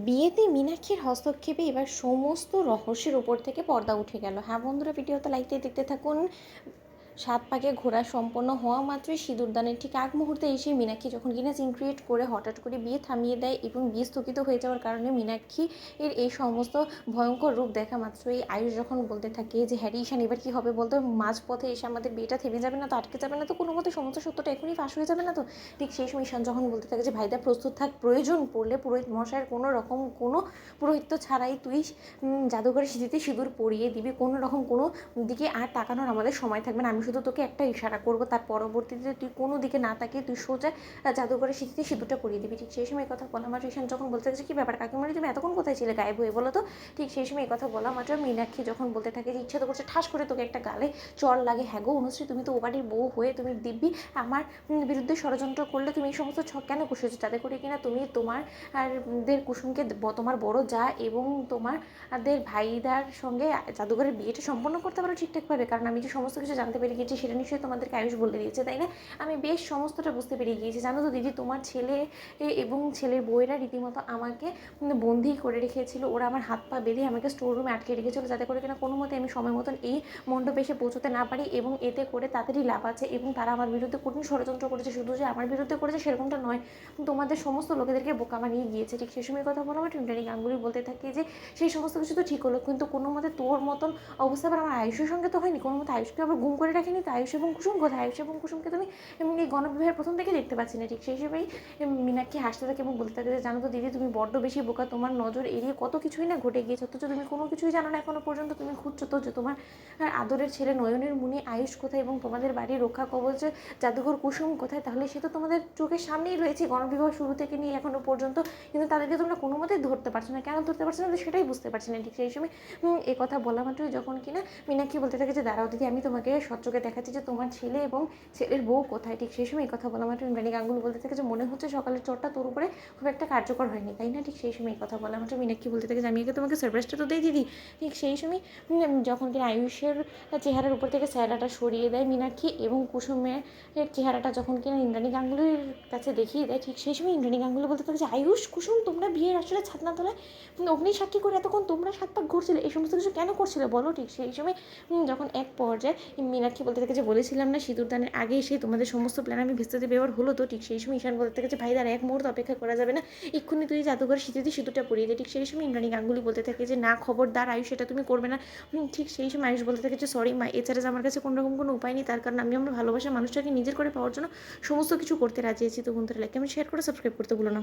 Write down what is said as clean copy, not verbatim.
বিয়েতে মীনাক্ষীর হস্তক্ষেপে এবার সমস্ত রহস্যের উপর থেকে পর্দা উঠে গেল। হ্যাঁ বন্ধুরা, ভিডিওতে লাইক দিয়ে দেখতে থাকুন। 7 পাকে ঘোরা সম্পন্ন হওয়া মাত্রই সিঁদুরদানের ঠিক আগ মুহূর্তে এসে মীনাক্ষী যখন কিনা সিন ক্রিয়েট করে হঠাৎ করে বিয়ে থামিয়ে দেয় এবং বিয়ে স্থগিত হয়ে যাওয়ার কারণে মীনাক্ষী এর এই সমস্ত ভয়ঙ্কর রূপ দেখা মাত্রই আয়ুষ যখন বলতে থাকে যে হ্যারি ঈশান এবার কী হবে বলতো, মাঝপথে এসে আমাদের বিয়েটা থেমে যাবে না তো, আটকে যাবে না তো, কোনো মতে সমস্ত সত্যটা এখনই ফাঁস হয়ে যাবে না তো। ঠিক সেই সময় ঈশান যখন বলতে থাকে যে ভাইদা প্রস্তুত থাক, প্রয়োজন পড়লে পুরোহিত মশাইয়ের কোনো পুরোহিত্য ছাড়াই তুই জাদুঘরের স্মৃতিতে সিঁদুর পরিয়ে দিবি, কোনো রকম কোনো দিকে আর তাকানোর আমাদের সময় থাকবে না, আমি শুধু তোকে একটা ইশারা করবো, তার পরবর্তীতে তুই কোনো দিকে না তাকিয়ে তুই সোজা জাদুঘরের স্মৃতিতে সিঁদুরটা পরিয়ে দিবি। ঠিক সেই সময় কথা বলা মাত্র ঈশান যখন বলতে থাকে কী ব্যাপার কাকিমারি, তুমি এতক্ষণ কোথায় ছিলে, গায়েব হয়ে বলো তো। ঠিক সেই সময় কথা বলা মাত্র মীনাক্ষী যখন বলতে থাকে যে ইচ্ছা তো করছে ঠাস করে তোকে একটা গালে চর লাগে। হ্যাঁ গো অনুশ্রী, তুমি তো ও বাড়ির বউ হয়ে তুমি দিব্যি আমার বিরুদ্ধে ষড়যন্ত্র করলে, তুমি এই সমস্ত ছক কেন কষেছো, যাতে করে কিনা তুমি তোমার দের কুসুমকে তোমার বড় যা এবং তোমাদের ভাইদার সঙ্গে জাদুঘরের বিয়েটা সম্পন্ন করতে পারো ঠিকঠাকভাবে। কারণ আমি যে সমস্ত কিছু জানতে পেরে গিয়েছি সেটা নিশ্চয়ই তোমাদেরকে আয়ুষ বলে দিয়েছে, তাই না? আমি বেশ সমস্তটা বুঝতে পেরে গিয়েছি। জানো তো দিদি, তোমার ছেলে এবং ছেলের বউয়েরা রীতিমতো আমাকে বন্দি করে রেখেছিল, ওরা আমার হাত পা বেঁধে আমাকে স্টোর রুমে আটকে রেখেছিল, যাতে করে কিনা কোনো মতে আমি সময় মতন এই মণ্ডপে এসে পৌঁছতে না পারি, এবং এতে করে তাদেরই লাভ আছে এবং তারা আমার বিরুদ্ধে কঠিন ষড়যন্ত্র করেছে। শুধু যে আমার বিরুদ্ধে করেছে সেরকমটা নয়, তোমাদের সমস্ত লোকেদেরকে বোকা বানিয়ে গিয়েছে। ঠিক সেই সময় কথা বলা আমার টুনটানি গাঙ্গুলি বলতে থাকে যে সেই সমস্ত কিছু তো ঠিক হলো, কিন্তু কোনো মতে তোর মতন অবস্থা আবার আমার আয়ুষের সঙ্গে তো হয়নি, কোনো মতে আয়ুষকে আবার গুম করে রাখেনি তো। আয়ুষ এবং কুসুম কোথায়? আয়ুষ এবং কুসুমকে তুমি এই গণবিবাহের প্রথম থেকে দেখতে পাচ্ছি না। ঠিক সেই হিসেবেই মীনাক্ষী হাসতে থাকে এবং বলতে থাকে যে জানো তো দিদি, তুমি বড্ড বেশি বোকা, তোমার নজর এড়িয়ে কত কিছুই না ঘটে গিয়েছে, অথচ তুমি কোনো কিছুই জানো না এখনো পর্যন্ত। তুমি খুঁজছো তো যে তোমার আদরের ছেলে নয়নের মুনি আয়ুষ কোথায় এবং তোমাদের বাড়ির রক্ষা কবচ জাদুঘর কুসুম কোথায়। তাহলে সে তো তোমাদের চোখের সামনেই রয়েছে গণবিবাহ শুরু থেকে নিয়ে এখনো পর্যন্ত, কিন্তু তাদেরকে তোমরা কোনো মতেই ধরতে পারছো না। কেন ধরতে পারছো না সেটাই বুঝতে পারছি না। ঠিক সেই সময় এ কথা বলা মাত্রই যখন কিনা মীনাক্ষী বলতে থাকে যে দাঁড়াও দিদি, আমি তোমাকে সচ্চোখে দেখাচ্ছি যে তোমার ছেলে এবং ছেলের বউ কোথায়। ঠিক সেই সময় এই কথা বলা মাত্র ইন্দ্রাণী গাঙ্গুলি বলতে থাকে যে মনে হচ্ছে সকালের চোটটা তোর উপরে খুব একটা কার্যকর হয়নি, তাই না? ঠিক সেই সময় এই কথা বলা মাত্র মীনাক্ষী বলতে থাকে যে আমি আগে তোমাকে সারপ্রাইজটা তো দিই দিদি। ঠিক সেই সময় যখন কিনা আয়ুষের চেহারার উপর থেকে চেহারাটা সরিয়ে দেয় মীনাক্ষী এবং কুসুমের চেহারাটা যখন কিনা ইন্দ্রাণী গাঙ্গুলির কাছে দেখিয়ে দেয়, ঠিক সেই সময় ইন্দ্রাণী গাঙ্গুলি বলতে থাকে যে আয়ুষ কুসুম, তোমরা বিয়ের আসলে ছাদনা তোলায় অগ্নি সাক্ষী করে এতক্ষণ তোমরা 7 পাক ঘুরছিলে, এই সমস্ত কিছু কেন করছিলে বলো। ঠিক সেই সময় যখন এক পর্যায়ে মীনাক্ষী বলতে থাকে যে বলেছিলাম না সিঁদুরদানের আগে এসে তোমাদের সমস্ত প্ল্যান আমি ভেস্তে ব্যবহার হলো তো। ঠিক সেই সময় ঈশান বলতে থাকে যে ভাই দাঁড়া, এক মুহূর্ত অপেক্ষা করা যাবে না, এক্ষুনি তুই জাদুঘরের স্মৃতিতে সিঁদুরটা পরিয়ে দে। ঠিক সেই সময় ইন্দ্রাণী গাঙ্গুলি বলতে থাকে যে না খবরদার আয়ুষ, এটা তুমি করবে না। ঠিক সেই সময় আয়ুষ বলতে থাকে যে সরি মা, এছাড়া আমার কাছে কোনো রকম কোনো উপায় নেই, তার কারণ আমি আমার ভালোবাসার মানুষটাকে নিজের করে পাওয়ার জন্য সমস্ত কিছু করতে রাজি আছি। তো বন্ধুরা লাইক কমেন্ট শেয়ার করে সাবস্ক্রাইব করতে ভুলো না।